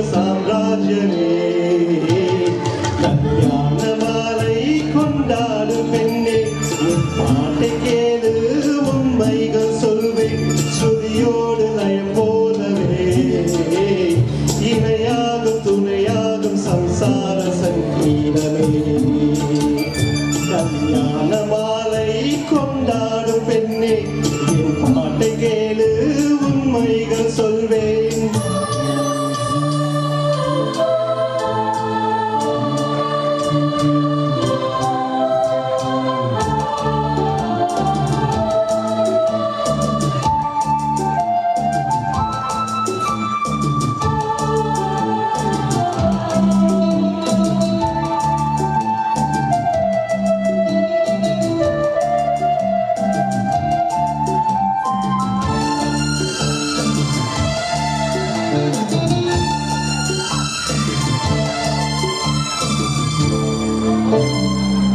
சாம்ராஜ்யமே கல்யாண மாலை கொண்டாடும் பெண்ணே உன் பாட்டை கேளு உண்மைகள் சொல்வேன் ஸ்ருதியோடு லயம் போலவே இணையாகும் துணையாகும் சம்சார சங்கீதமே கல்யாண மாலை கொண்டாடும் பெண்ணே என் பாட்டை கேளு உண்மைகள் சொல்வேன்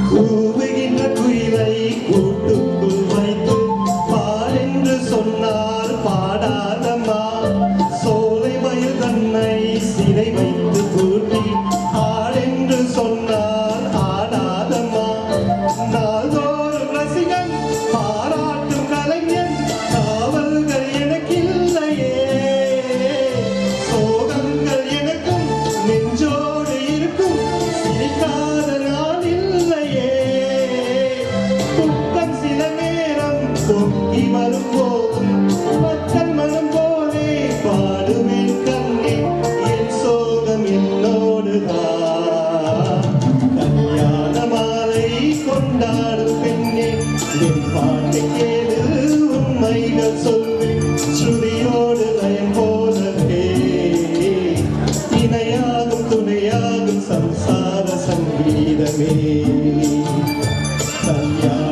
கூவுகின்ற குயிலை கூட்டுக்குள் வைத்து பாடென்று சொன்னால் பாடாதம்மா சோலை வயல் தன்னை சிறை வைத்து கூட்டி ஆடென்று சொன்னால் ஆடாதம்மா நாள்தோறும் ரசிகன் பாராட்டும் கலைஞன் காவல்கள் எனக்கில்லையே சோகங்கள் எனக்கும் நெஞ்சோடு இருக்கும் சிரிக்காத நான் இல்லையே துக்கம் சில நேரம் பொங்கி வரும் போதும் மக்கள் மனம் போலே பாடுவேன் கண்ணே என் சோகம் என்னோடுதான் கல்யாண மாலை கொண்டாடும் பெண்ணே என் பாட்டை கேளு உண்மைகள் சொல்வேன் ஸ்ருதியோடு லயம் போலவே இணையாகும் துணையாகும் சம்சார சங்கீதமே கல்யாண